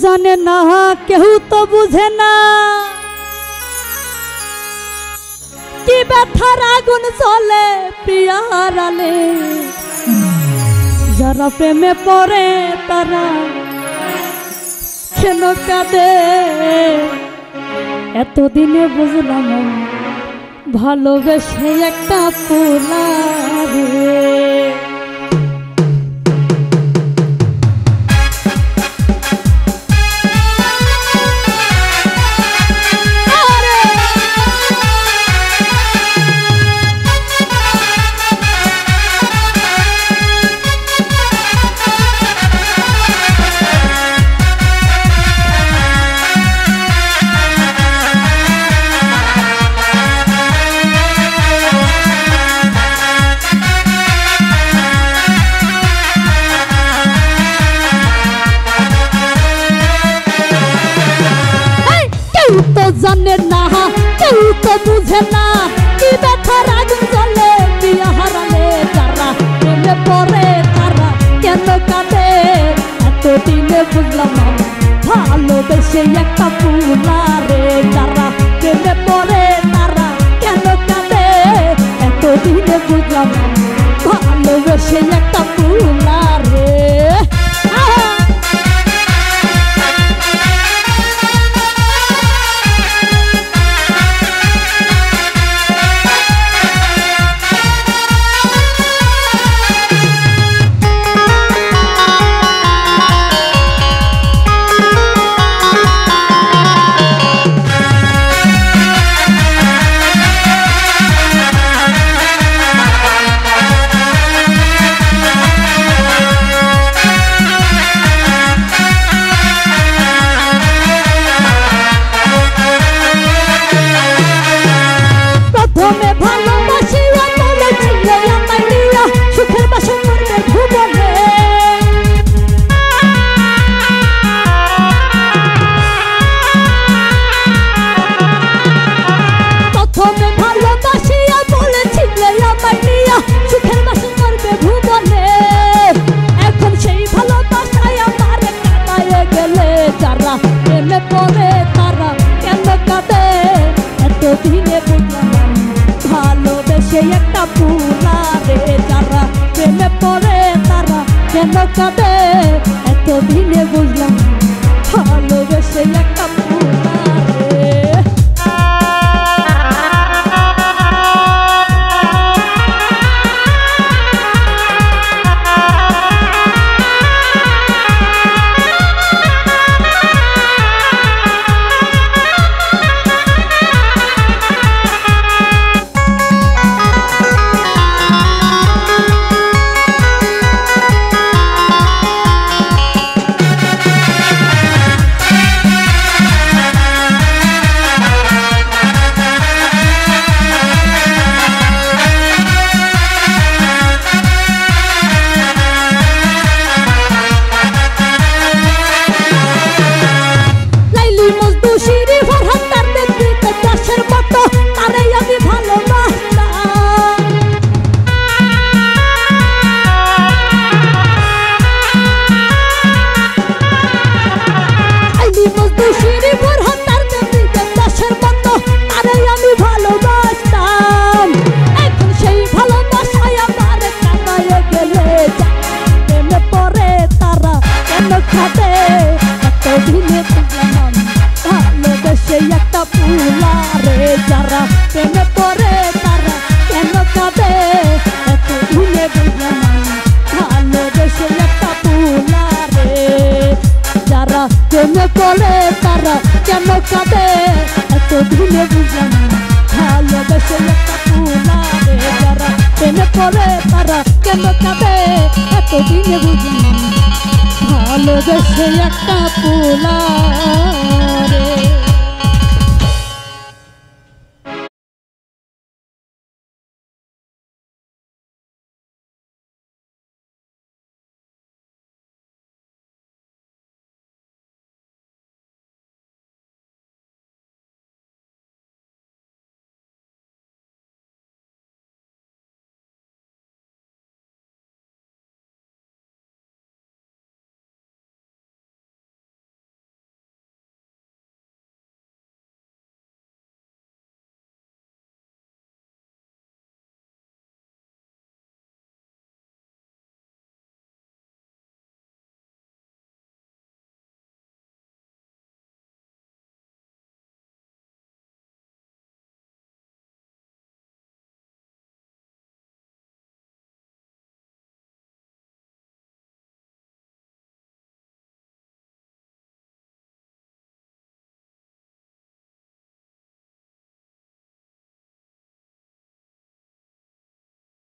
জানে না কেউ তো বুঝে না কি ব্যথার আগুন জ্বলে প্রিয়া হারালে যারা প্রেমে পড়ে তারা কেন কাঁদে এতদিনে বুঝলাম ভালোবেসে একটা পোলা রে तो जाने ना केउ तो बुझे ना कि व्यथार आগুন জ্বলে প্রিয়া হারালে যারা প্রেমে পড়ে তারা কেন কাঁদে এতদিনে বুঝলাম ভালোবেসে একটা পোলা রে যারা প্রেমে পড়ে তারা কেন কাঁদে এতদিনে বুঝলাম ভালোবেসে একটা পোলা রে ভালোবেসে একটা পোলা রে যারা প্রেমে পড়ে তারা কেন কাঁদে এতদিনে বুঝলাম ভালোবেসে একটা পোলা রে ভালোবেসে একটা পোলা রে যারা প্রেমে পড়ে তারা কেন কাঁদে এতদিনে বুঝলাম ভালোবেসে একটা পোলা রে যারা প্রেমে পড়ে তারা কেন কাঁদে এতদিনে বুঝলাম ভালোবেসে একটা পোলা রে যারা প্রেমে পড়ে তারা কেন কাঁদে এতদিনে বুঝলাম ভালোবেসে একটা পোলা